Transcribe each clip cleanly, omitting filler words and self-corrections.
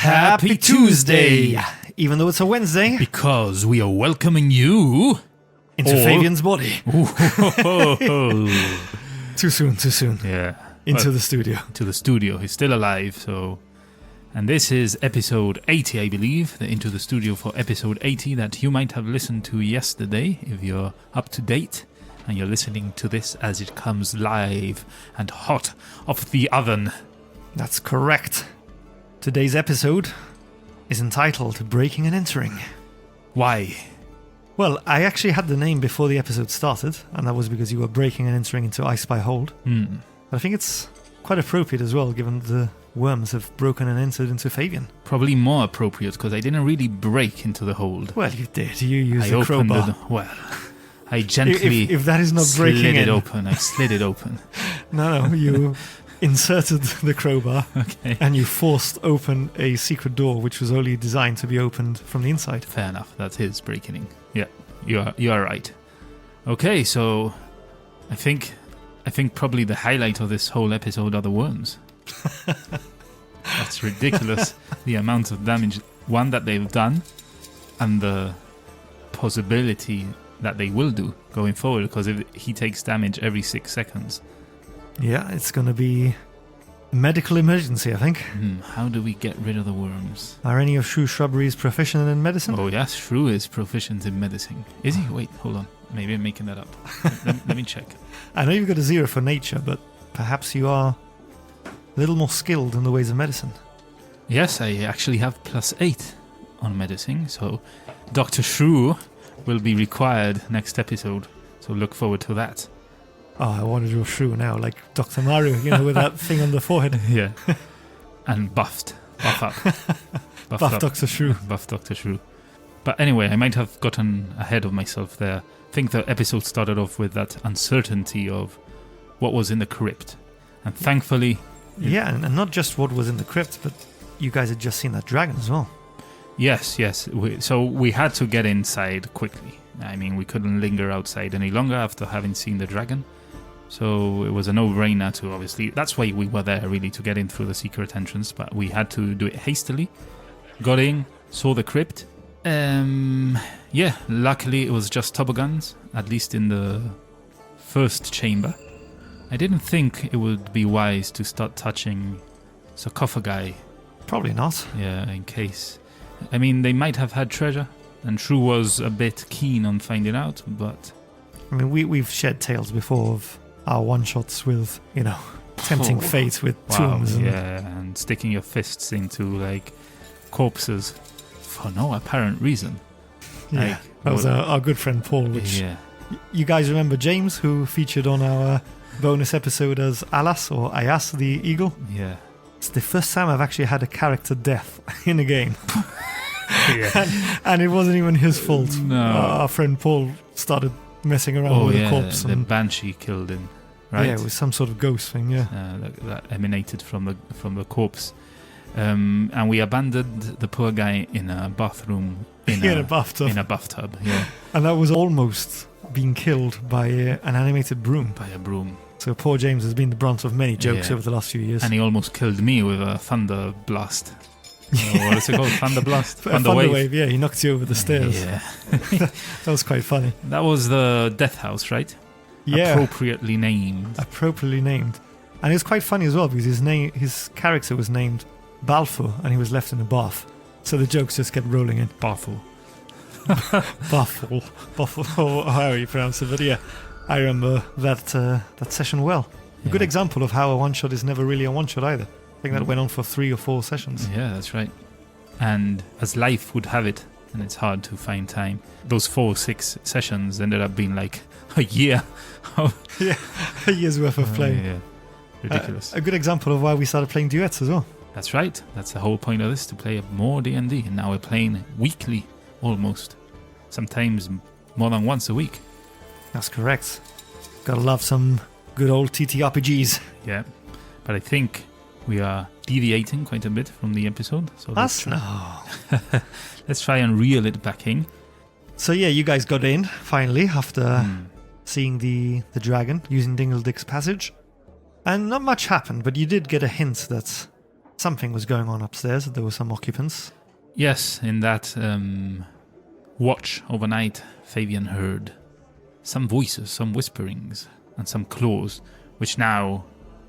Happy Tuesday! Even though it's a Wednesday. Because we are welcoming you... Into Fabian's body. Too soon. Yeah. Into the studio. To the studio. He's still alive, so... And this is episode 80, I believe. The Into the Studio for episode 80 that you might have listened to yesterday, if you're up to date. And you're listening to this as it comes live and hot off the oven. That's correct. Today's episode is entitled Breaking and Entering. Why? Well, I actually had the name before the episode started, and that was because you were breaking and entering into I Spy Hold. But I think it's quite appropriate as well, given the worms have broken and entered into Fabian. Probably more appropriate, because I didn't really break into the hold. Well, you did. You used a crowbar. I gently if that is not breaking it open. I slid it open. No, you inserted the crowbar and you forced open a secret door which was only designed to be opened from the inside. Fair enough. That's his breaking in. Yeah, you are right. Okay, so I think probably the highlight of this whole episode are the worms. That's ridiculous. The amount of damage, one, that they've done, and the possibility that they will do going forward, because if he takes damage every 6 seconds. Yeah, it's going to be a medical emergency, I think. How do we get rid of the worms? Are any of Shrew Shrubberies proficient in medicine? Oh yes, Shrew is proficient in medicine. Is he? Wait, hold on. Maybe I'm making that up. let me check. I know you've got a 0 for nature, but perhaps you are a little more skilled in the ways of medicine. Yes, I actually have +8 on medicine, so Dr. Shrew will be required next episode, so look forward to that. Oh, I want to do a Shrew now, like Dr. Mario, with that thing on the forehead. Yeah. And buff up. Buff Dr. Shrew. Buff Dr. Shrew. But anyway, I might have gotten ahead of myself there. I think the episode started off with that uncertainty of what was in the crypt. And thankfully... Yeah, and not just what was in the crypt, but you guys had just seen that dragon as well. Yes. So we had to get inside quickly. I mean, we couldn't linger outside any longer after having seen the dragon. So it was a no-brainer to, obviously... That's why we were there, really, to get in through the secret entrance. But we had to do it hastily. Got in, saw the crypt. Yeah, luckily it was just toboggans, at least in the first chamber. I didn't think it would be wise to start touching sarcophagi. Probably not. Yeah, in case... I mean, they might have had treasure, and Shrew was a bit keen on finding out, but... I mean, we've shared tales before of our one-shots with, tempting fate with tombs. And sticking your fists into, corpses for no apparent reason. Yeah, that was our good friend Paul, which... Yeah. You guys remember James, who featured on our bonus episode as Alas, or Ayas, the eagle? Yeah. It's the first time I've actually had a character death in a game. Yeah. and it wasn't even his fault. No. Our friend Paul started messing around with the corpse. The banshee killed him, right? Yeah, it was some sort of ghost thing, yeah. That emanated from the corpse. And we abandoned the poor guy in a bathroom. In a bathtub. In a bathtub, yeah. And that was almost being killed by an animated broom. By a broom. So poor James has been the brunt of many jokes over the last few years. And he almost killed me with a thunder blast. What is it called? Thunder blast? Thunder wave, yeah. He knocked you over the stairs. Yeah. That was quite funny. That was the death house, right? Yeah. Appropriately named. And it was quite funny as well, because his character was named Balfour, and he was left in a bath. So the jokes just kept rolling in. Balfour. Balfour, however you pronounce it. But yeah, I remember that session well. A good example of how a one-shot is never really a one-shot either. I think that went on for 3 or 4 sessions. Yeah, that's right. And as life would have it, and it's hard to find time, those 4 or 6 sessions ended up being like a year. Yeah, a year's worth of play. Yeah, ridiculous. A good example of why we started playing duets as well. That's right. That's the whole point of this, to play more D&D. And now we're playing weekly, almost. Sometimes more than once a week. That's correct. Gotta love some good old ttrpgs. Yeah, but I think we are deviating quite a bit from the episode. So let's try and reel it back in. So yeah, you guys got in, finally, after seeing the dragon using Dingle Dick's passage. And not much happened, but you did get a hint that something was going on upstairs. There were some occupants. Yes, in that watch overnight, Fabian heard some voices, some whisperings, and some claws, which now,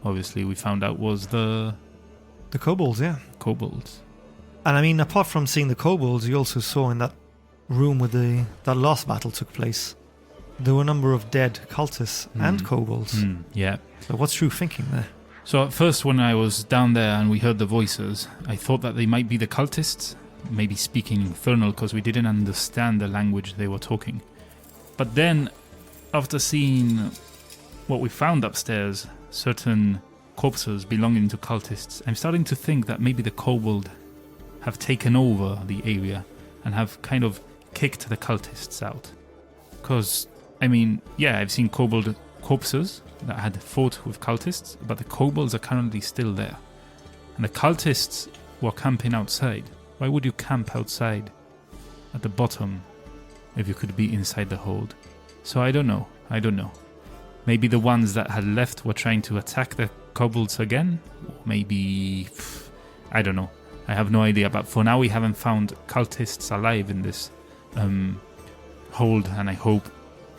obviously, we found out was the kobolds, yeah. Kobolds. And I mean, apart from seeing the kobolds, you also saw in that room where that last battle took place, there were a number of dead cultists and kobolds. Yeah. So what's Drew thinking there? So at first, when I was down there and we heard the voices, I thought that they might be the cultists, maybe speaking Infernal, because we didn't understand the language they were talking. But then, after seeing what we found upstairs, certain corpses belonging to cultists, I'm starting to think that maybe the kobold have taken over the area and have kind of kicked the cultists out. Because, I mean, yeah, I've seen kobold corpses that had fought with cultists, but the kobolds are currently still there. And the cultists were camping outside. Why would you camp outside at the bottom if you could be inside the hold? So I don't know. Maybe the ones that had left were trying to attack the kobolds again? Or maybe... I don't know. I have no idea. But for now we haven't found cultists alive in this hold, and I hope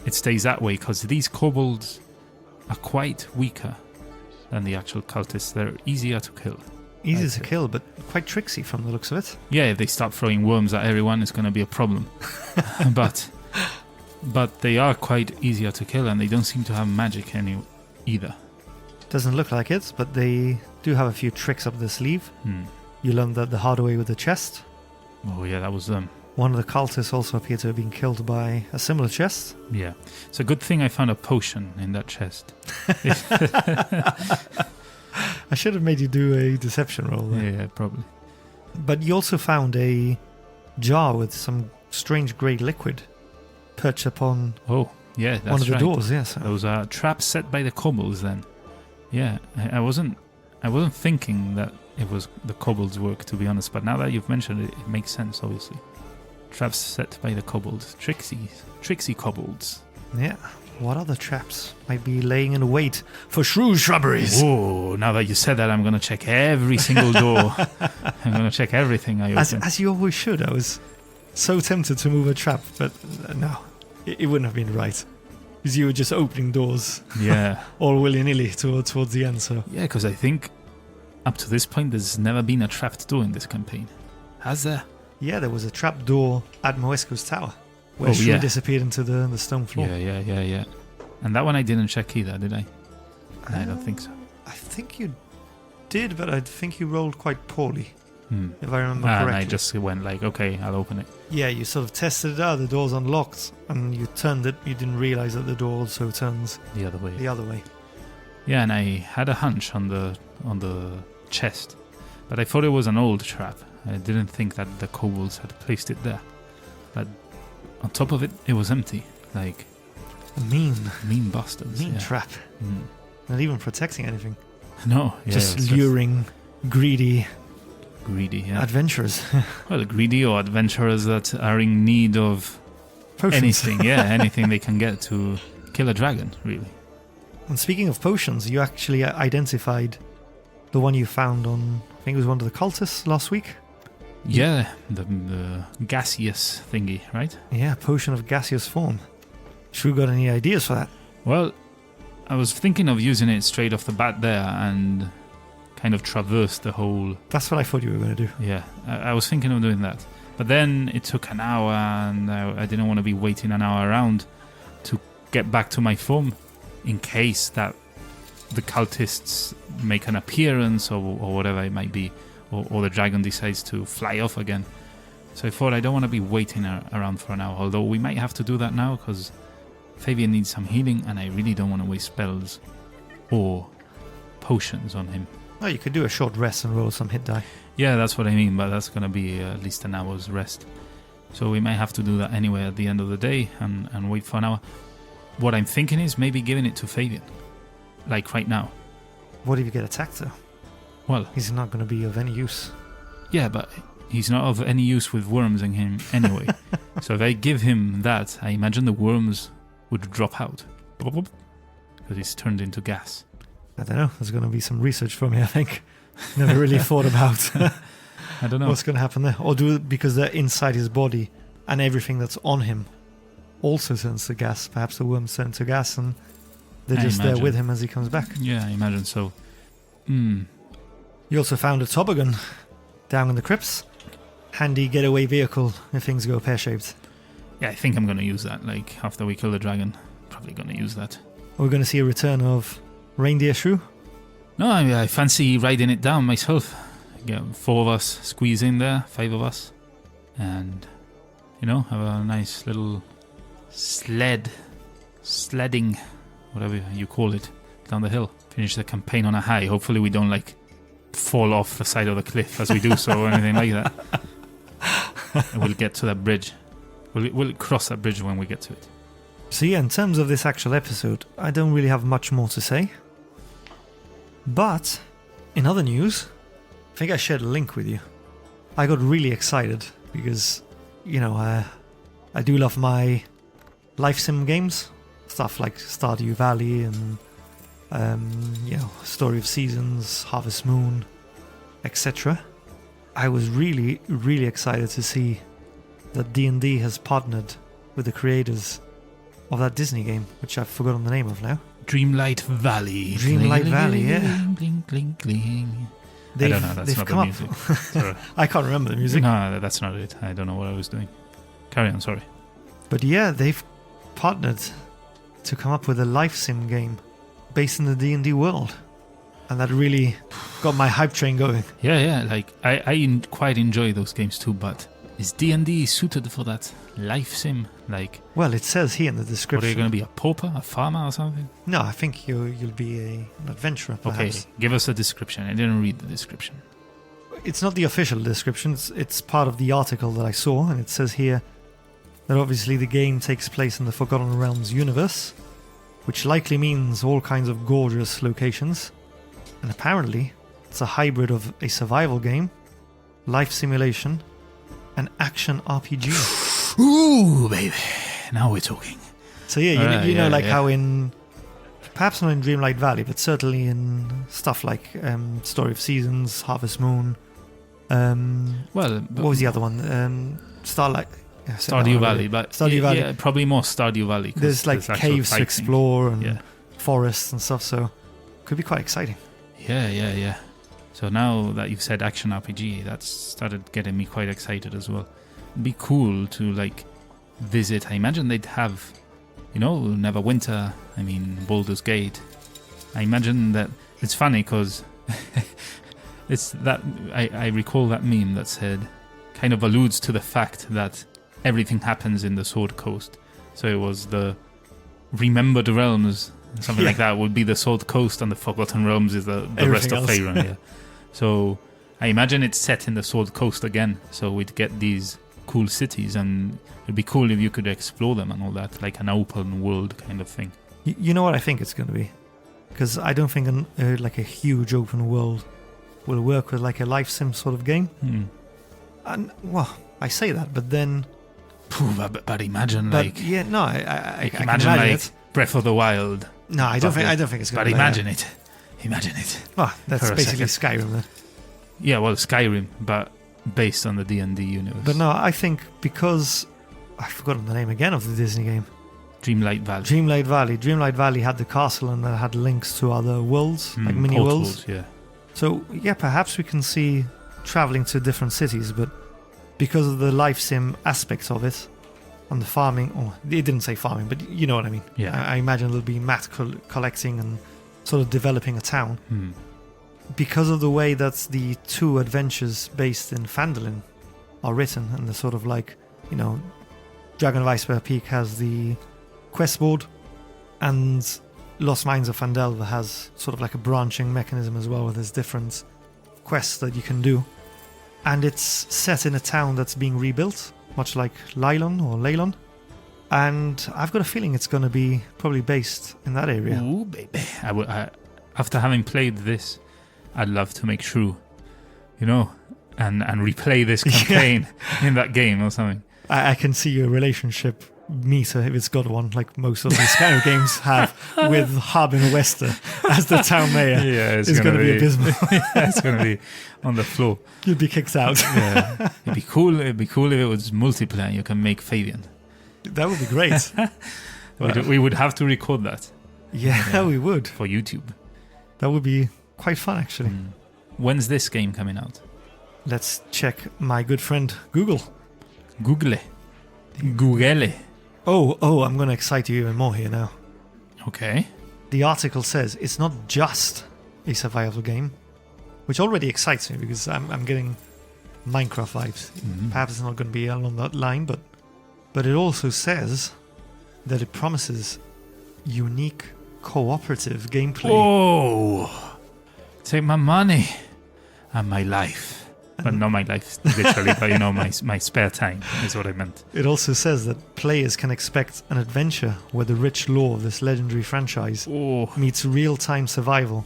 it stays that way, because these kobolds are quite weaker than the actual cultists. They're easier to kill. Easy to kill, but quite tricksy from the looks of it. Yeah, if they start throwing worms at everyone, it's going to be a problem. But they are quite easier to kill, and they don't seem to have magic either. Doesn't look like it, but they do have a few tricks up their sleeve. You learned that the hard way with the chest. Oh yeah, that was them. One of the cultists also appeared to have been killed by a similar chest. Yeah. It's a good thing I found a potion in that chest. I should have made you do a deception roll there. Yeah, probably. But you also found a jar with some strange grey liquid perched upon one of the doors. Yes, those are traps set by the kobolds. Then, yeah, I wasn't thinking that it was the kobolds' work, to be honest. But now that you've mentioned it, it makes sense. Obviously, traps set by the kobolds, tricksy kobolds. Yeah. What other traps might be laying in wait for shrew shrubberies? Oh, now that you said that, I'm going to check every single door. I'm going to check everything I open. As you always should. I was so tempted to move a trap, but no, it wouldn't have been right. Because you were just opening doors. Yeah. all willy-nilly towards the end. So. Yeah, because I think up to this point, there's never been a trapped door in this campaign. Has there? Yeah, there was a trap door at Moesco's tower. Where Shrew disappeared into the stone floor. Yeah. And that one I didn't check either, did I? I don't think so. I think you did, but I think you rolled quite poorly, if I remember correctly. And I just went like, okay, I'll open it. Yeah, you sort of tested it out, the door's unlocked, and you turned it. You didn't realise that the door also turns the other way. Yeah, and I had a hunch on the chest, but I thought it was an old trap. I didn't think that the kobolds had placed it there. But on top of it, it was empty. Like mean bastards. Mean trap. Not even protecting anything. No. Just luring greedy adventurers. Well, greedy or adventurers that are in need of potions. Anything. Yeah, anything they can get to kill a dragon, really. And speaking of potions, you actually identified the one you found on, I think it was one of the cultists last week. Yeah, the gaseous thingy, right? Yeah, potion of gaseous form. Shrew got any ideas for that? Well, I was thinking of using it straight off the bat there and kind of traverse the whole... That's what I thought you were going to do. Yeah, I was thinking of doing that. But then it took an hour and I didn't want to be waiting an hour around to get back to my form in case that the cultists make an appearance or whatever it might be. Or the dragon decides to fly off again. So I thought I don't want to be waiting around for an hour, although we might have to do that now because Fabian needs some healing and I really don't want to waste spells or potions on him. Oh, you could do a short rest and roll some hit die. Yeah, that's what I mean, but that's going to be at least an hour's rest. So we might have to do that anyway at the end of the day and wait for an hour. What I'm thinking is maybe giving it to Fabian, like right now. What if you get attacked though? Well, he's not going to be of any use. Yeah, but he's not of any use with worms in him anyway. So if I give him that, I imagine the worms would drop out. Because he's turned into gas. I don't know. There's going to be some research for me, I think. Never really thought about I don't know. what's going to happen there. Or because they're inside his body and everything that's on him also turns to gas. Perhaps the worms turn to gas and they're just there with him as he comes back. Yeah, I imagine so. You also found a toboggan down in the crypts. Handy getaway vehicle if things go pear-shaped. Yeah, I think I'm going to use that. Like, after we kill the dragon, probably going to use that. We're going to see a return of Reindeer Shrew. No, I fancy riding it down myself. Get 4 of us squeeze in there, 5 of us. And, have a nice little sledding, whatever you call it, down the hill. Finish the campaign on a high. Hopefully we don't, fall off the side of the cliff as we do so or anything like that. And we'll get to that bridge. We'll cross that bridge when we get to it. So yeah, in terms of this actual episode, I don't really have much more to say. But, in other news, I think I shared a link with you. I got really excited because, I do love my life sim games. Stuff like Stardew Valley and, Story of Seasons, Harvest Moon, etc. I was really, really excited to see that D&D has partnered with the creators of that Disney game, which I've forgotten the name of now. Dreamlight Valley. Dreamlight Valley, yeah. Bling, bling, bling. I don't know, that's not the music. I can't remember the music. No, that's not it. I don't know what I was doing. Carry on, sorry. But yeah, they've partnered to come up with a life sim game based in the D&D world. And that really got my hype train going. Yeah, I quite enjoy those games too, but is D&D suited for that life sim? Well, it says here in the description. What, are you going to be a pauper, a farmer or something? No, I think you'll be an adventurer, perhaps. Okay, give us a description. I didn't read the description. It's not the official description. It's part of the article that I saw, and it says here that obviously the game takes place in the Forgotten Realms universe, which likely means all kinds of gorgeous locations. And apparently, it's a hybrid of a survival game, life simulation, and action RPG. Ooh, baby. Now we're talking. So yeah, how in, perhaps not in Dreamlight Valley, but certainly in stuff like Story of Seasons, Harvest Moon. What was the other one? Stardew Valley. But Stardew Valley. Yeah, probably more Stardew Valley. There's caves to explore and forests and stuff, so could be quite exciting. Yeah. So now that you've said action RPG, that's started getting me quite excited as well. It'd be cool to visit. I imagine they'd have, Neverwinter. I mean, Baldur's Gate. I imagine that it's funny because it's that I recall that meme that said, kind of alludes to the fact that everything happens in the Sword Coast. So it was the Remembered Realms. Something like that would be the Sword Coast, and the Forgotten Realms is the rest of Faerun. Yeah. So I imagine it's set in the Sword Coast again. So we'd get these cool cities, and it'd be cool if you could explore them and all that, like an open world kind of thing. You know what I think it's going to be? Because I don't think a huge open world will work with a life sim sort of game. And I say that, but then. But imagine I imagine it. Breath of the Wild. No, I don't think it's going to. But imagine it. Oh, that's basically Skyrim then. Yeah, well, Skyrim, but based on the D&D universe. But no, I think because I've forgotten the name again of the Disney game. Dreamlight Valley. Dreamlight Valley had the castle and that had links to other worlds, like mini worlds. Yeah. So yeah, perhaps we can see traveling to different cities, but because of the life sim aspects of it, and the farming, it didn't say farming, but you know what I mean. Yeah. I imagine there'll be mat collecting and sort of developing a town. Because of the way that the 2 adventures based in Phandalin are written, and the sort of Dragon of Iceberg Peak has the quest board, and Lost Mines of Phandelver has sort of a branching mechanism as well, where there's different quests that you can do. And it's set in a town that's being rebuilt, much like Leylon. And I've got a feeling it's going to be probably based in that area. Ooh, baby. After having played this, I'd love to make Shrew, and replay this campaign in that game or something. I can see your relationship meter, if it's got one, like most of these kind of games have, with Harbin Wester as the town mayor. Yeah, it's going to be abysmal. Yeah, it's going to be on the floor. You'd be kicked out. Yeah. It'd be cool if it was multiplayer. You can make Fabian. That would be great. We would have to record that. Yeah, we would. For YouTube. That would be quite fun, actually. When's this game coming out? Let's check my good friend Google. Google. Oh, I'm going to excite you even more here now. Okay. The article says it's not just a survival game, which already excites me because I'm getting Minecraft vibes. Perhaps it's not going to be along that line, but it also says that it promises unique cooperative gameplay. Oh, take my money and my life. But not my life, literally, but my spare time is what I meant. It also says that players can expect an adventure where the rich lore of this legendary franchise meets real-time survival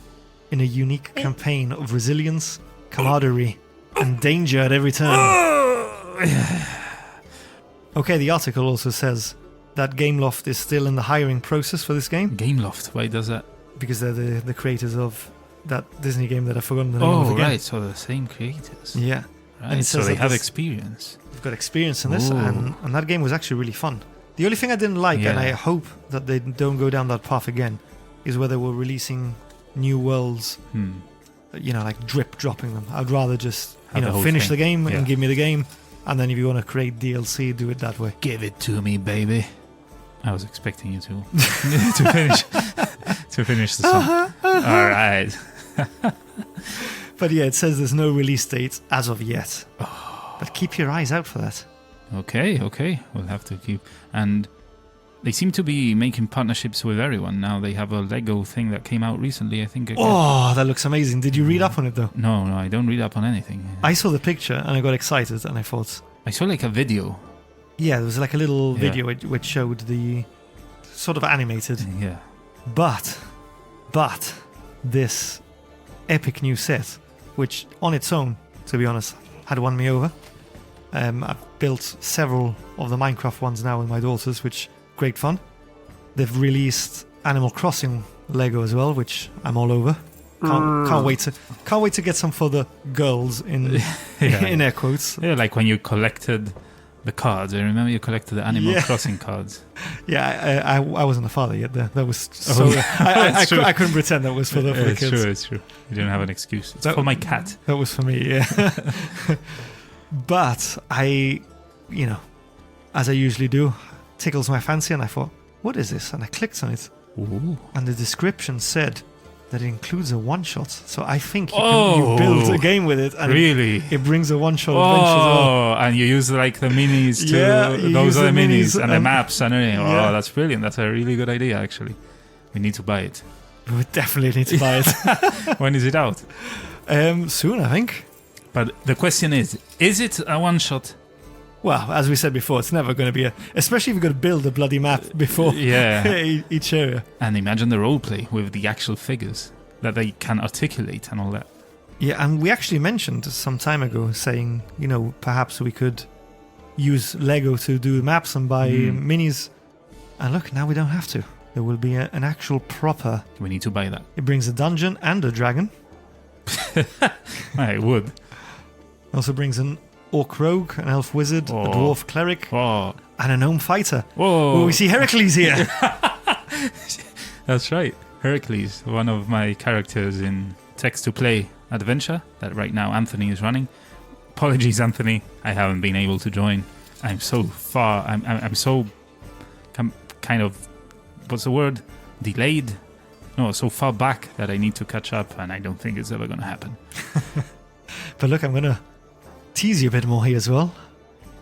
in a unique campaign of resilience, camaraderie, and danger at every turn. Okay, the article also says that Gameloft is still in the hiring process for this game. Gameloft, why does that? Because they're the creators of that Disney game that I've forgotten the name of again. Oh, right, so the same creators. Yeah. Right, so they have experience. They've got experience in this, and that game was actually really fun. The only thing I didn't like, and I hope that they don't go down that path again, is where they were releasing new worlds, like drip-dropping them. I'd rather just, finish the game and give me the game, and then if you want to create DLC, do it that way. Give it to me, baby. I was expecting you to finish the song. All right. But yeah, it says there's no release date as of yet. But keep your eyes out for that. Okay. We'll have to keep. And they seem to be making partnerships with everyone now. They have a Lego thing that came out recently, I think. Oh, that looks amazing. Did you read up on it though? No, I don't read up on anything. I saw the picture and I got excited and I thought... I saw like a video. Yeah, there was like a little video which showed the sort of animated. Yeah. But this epic new set, which on its own, to be honest, had won me over. I've built several of the Minecraft ones now with my daughters, which great fun. They've released Animal Crossing Lego as well, which I'm all over. Can't wait to get some for the girls in air quotes. Yeah, like when you collected the cards. I remember you collected the Animal Crossing cards. Yeah, I wasn't a father yet. That was so. I couldn't pretend that was for the kids. It's true. You didn't have an excuse. It's for my cat. That was for me. Yeah. But I, as I usually do, tickles my fancy, and I thought, what is this? And I clicked on it, and the description said that it includes a one-shot. So I think you build a game with it, and really, it brings a one-shot adventure as well. Oh, and you use like the minis to those are the minis and the maps and everything. Oh, that's brilliant. That's a really good idea, actually. We need to buy it. We definitely need to buy it. When is it out? Soon, I think. But the question is it a one-shot? Well, as we said before, it's never going to be especially if you've got to build a bloody map before each area. And imagine the roleplay with the actual figures that they can articulate and all that. Yeah, and we actually mentioned some time ago saying, perhaps we could use Lego to do maps and buy minis. And look, now we don't have to. There will be an actual proper... We need to buy that. It brings a dungeon and a dragon. It would. It also brings an orc rogue, an elf wizard, a dwarf cleric, and a gnome fighter. Whoa! We see Heracles here. That's right. Heracles, one of my characters in text-to-play adventure that right now Anthony is running. Apologies, Anthony. I haven't been able to join. I'm so far... I'm so... kind of... What's the word? Delayed? No, so far back that I need to catch up, and I don't think it's ever going to happen. But look, I'm going to tease you a bit more here as well.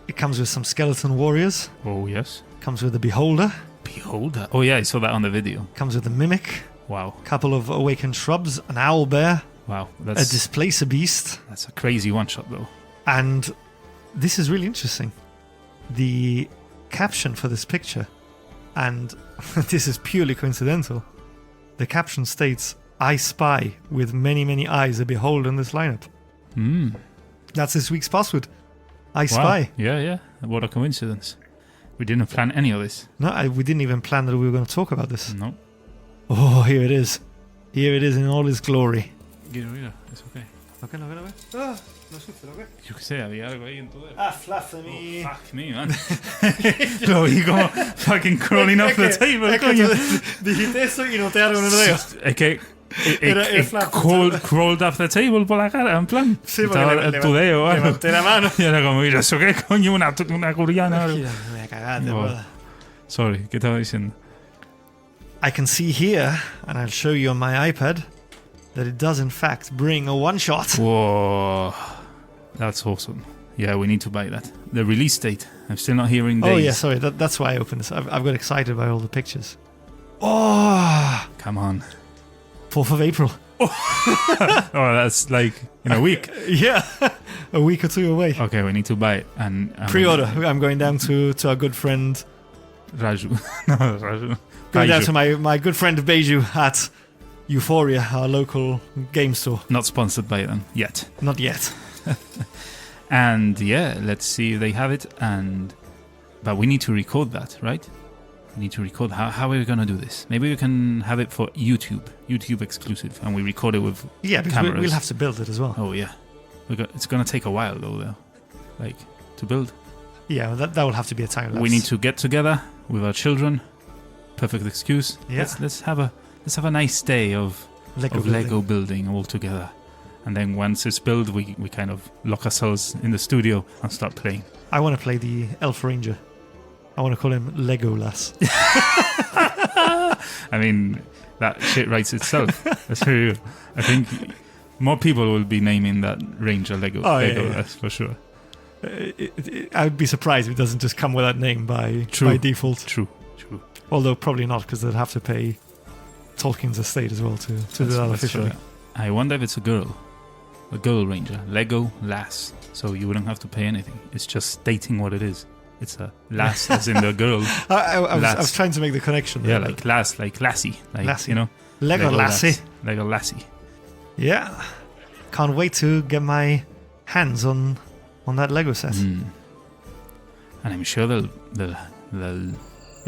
It comes with some skeleton warriors. Oh, yes. Comes with a beholder. Beholder? Oh, yeah, I saw that on the video. Comes with a mimic. Wow. Couple of awakened shrubs, an owl bear. Wow. A displacer beast. That's a crazy one-shot, though. And this is really interesting. The caption for this picture, and this is purely coincidental, the caption states, "I spy with many, many eyes a beholder in this lineup." That's this week's password. I spy. Yeah. What a coincidence. We didn't plan any of this. No, we didn't even plan that we were going to talk about this. No. Oh, here it is. Here it is in all its glory. Mira, es okay. Ok, lo veo. Ah, no sufre, ok. Yo qué sé, había algo ahí en tu dedo. Ah, fluff de mi... Oh, fuck me, man. Lo vi como fucking crawling off the table, coño. Dijiste eso y no te hago un dedo. Es que... It crawled off the table por la cara, en plan. Sí, estaba porque tu dedo o algo. levanté la mano. Y era como, mira, ¿eso qué coño? Una curiana o algo. Me voy a cagar, de Oh. verdad. Sorry, ¿qué estaba diciendo? I can see here, and I'll show you on my iPad, that it does in fact bring a one-shot. Whoa. That's awesome. Yeah, we need to buy that. The release date. I'm still not hearing days. Oh yeah, sorry, that's why I opened this. I've got excited by all the pictures. Oh, Come on. 4th of April. Oh, that's like in a week. Yeah, a week or two away. Okay, we need to buy it. And Pre-order. I'm going down to our good friend. Raju. No, Raju. Going down Baiju. to my good friend Beiju at Euphoria, our local game store. Not sponsored by them yet. Not yet. And yeah, let's see if they have it. But we need to record that, right? We need to record. How are we going to do this? Maybe we can have it for YouTube exclusive, and we record it with Yeah, because cameras. we'll have to build it as well. Oh yeah, it's going to take a while though, like to build. Yeah, that will have to be a time lapse. We need to get together with our children. Perfect excuse. Yeah. Let's have a nice day of Lego building all together. And then once it's built, we kind of lock ourselves in the studio and start playing. I want to play the Elf Ranger. I want to call him Legolas. I mean, that shit writes itself. That's true. I think more people will be naming that Ranger Lego. Oh, Lego, yeah. that's for sure. I would be surprised if it doesn't just come with that name by default. True. Although probably not, because they'd have to pay Tolkien's estate as well to do that officially. Right. I wonder if it's a girl Ranger, Lego lass. So you wouldn't have to pay anything. It's just stating what it is. It's a lass, as in the girl. I was trying to make the connection there. Yeah, like lass, like lassie, like Lassie. you know, Lego Lassie. Lego lassie. Yeah, can't wait to get my hands on that Lego set. And I'm sure they'll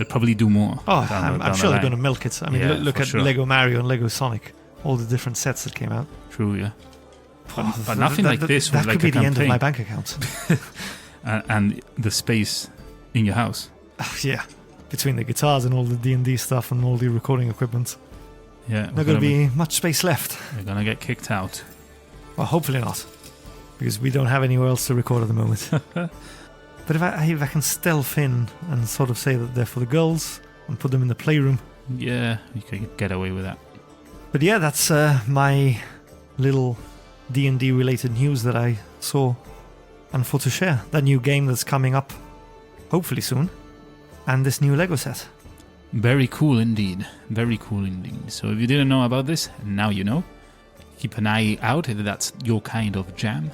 probably do more. Oh, down I'm the sure they're line. going to milk it. I mean, Yeah, look for at sure. Lego Mario and Lego Sonic, all the different sets that came out. True, yeah. Oh, But nothing like this That with like could be a the end of campaign. my bank account. And the space in your house. Yeah, between the guitars and all the D&D stuff and all the recording equipment, Yeah, not going to be much space left. We're gonna get kicked out. Well, hopefully not, because we don't have anywhere else to record at the moment. But if I can stealth in and sort of say that they're for the girls and put them in the playroom. Yeah, you could get away with that. But yeah, that's my little D&D related news that I saw and for to share. That new game that's coming up, hopefully soon, and this new Lego set. Very cool indeed. Very cool indeed. So if you didn't know about this, now you know. Keep an eye out if that's your kind of jam.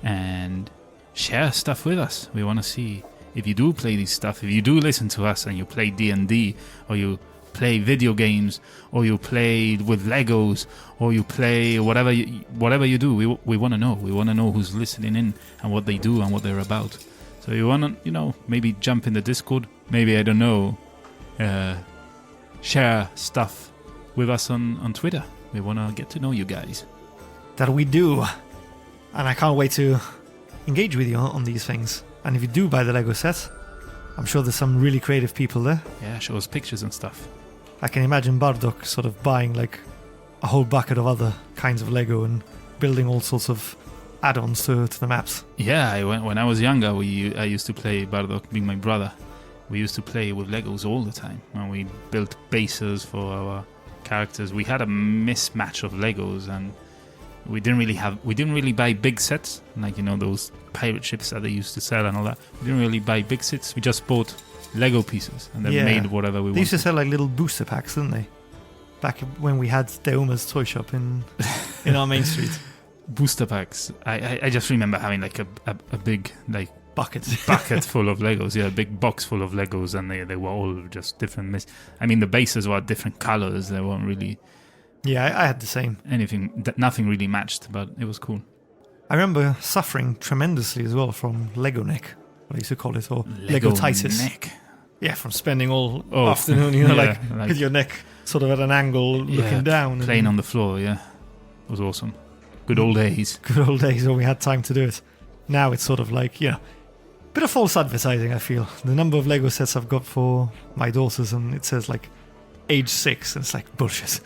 And share stuff with us. We want to see if you do play this stuff, if you do listen to us and you play D&D, or you play video games, or you play with Legos, or you play whatever you do. We want to know. We want to know who's listening in and what they do and what they're about. So you want to, maybe jump in the Discord. Maybe, I don't know, share stuff with us on Twitter. We want to get to know you guys. That we do. And I can't wait to engage with you on these things. And if you do buy the Lego set, I'm sure there's some really creative people there. Yeah, show us pictures and stuff. I can imagine Bardock sort of buying like a whole bucket of other kinds of Lego and building all sorts of add-ons to the maps. Yeah, when I was younger, I used to play Bardock, being my brother. We used to play with Legos all the time, and we built bases for our characters. We had a mismatch of Legos, and we didn't really buy big sets, like those pirate ships that they used to sell and all that. We didn't really buy big sets. We just bought Lego pieces and then made whatever we wanted. They used to sell like little booster packs, didn't they? Back when we had Deuma's toy shop in our main street. Booster packs. I just remember having like a big like bucket full of Legos. Yeah, a big box full of Legos, and they were all just different. I mean, the bases were different colors. They weren't really. Yeah, I had the same. Nothing really matched, but it was cool. I remember suffering tremendously as well from Lego neck. what I used to call it, or Lego-titis. neck. Yeah, from spending all afternoon, like with your neck sort of at an angle looking down. Playing on the floor, yeah. It was awesome. Good old days. Good old days when we had time to do it. Now it's sort of like, bit of false advertising, I feel. The number of Lego sets I've got for my daughters, and it says like age 6, and it's like bullshit.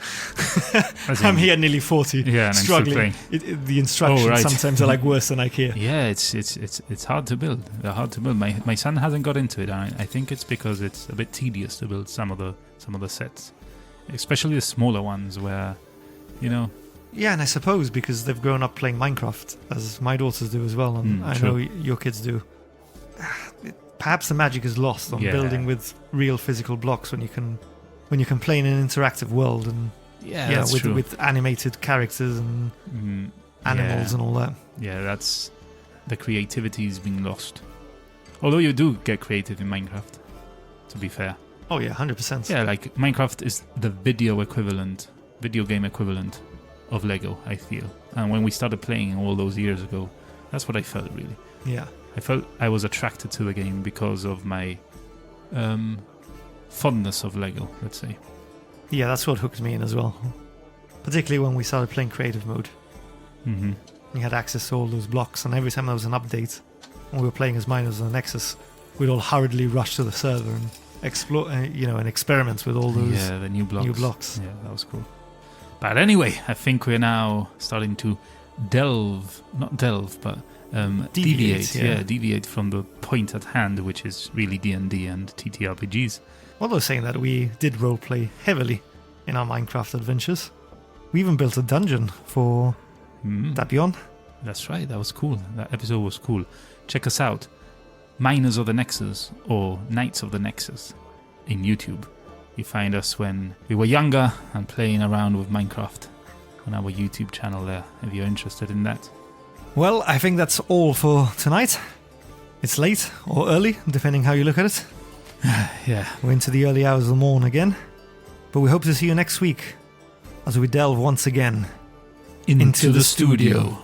I'm here nearly 40, struggling. The instructions sometimes are like worse than IKEA. Yeah, it's hard to build. They're hard to build. My son hasn't got into it. I think it's because it's a bit tedious to build some of the sets, especially the smaller ones where, Yeah, and I suppose because they've grown up playing Minecraft, as my daughters do as well, and I know your kids do. Perhaps the magic is lost on building with real physical blocks when you can play in an interactive world and with animated characters and animals and all that. Yeah, that's the creativity is being lost. Although you do get creative in Minecraft, to be fair. Oh yeah, 100%. Yeah, like Minecraft is the video game equivalent of Lego, I feel. And when we started playing all those years ago, that's what I felt, really. Yeah. I felt I was attracted to the game because of my fondness of Lego, let's say. Yeah, that's what hooked me in as well. Particularly when we started playing creative mode. Mm-hmm. You had access to all those blocks, and every time there was an update, when we were playing as miners on the Nexus, we'd all hurriedly rush to the server and explore, and experiment with all those the new blocks. Yeah, that was cool. But anyway, I think we're now starting to deviate from the point at hand, which is really D&D and TTRPGs. Although saying that, we did roleplay heavily in our Minecraft adventures. We even built a dungeon for that Beyond. That's right, that was cool. That episode was cool. Check us out, Miners of the Nexus or Knights of the Nexus in YouTube. You find us when we were younger and playing around with Minecraft on our YouTube channel there, if you're interested in that. Well, I think that's all for tonight. It's late or early, depending how you look at it. Yeah. We're into the early hours of the morn again. But we hope to see you next week as we delve once again into the studio.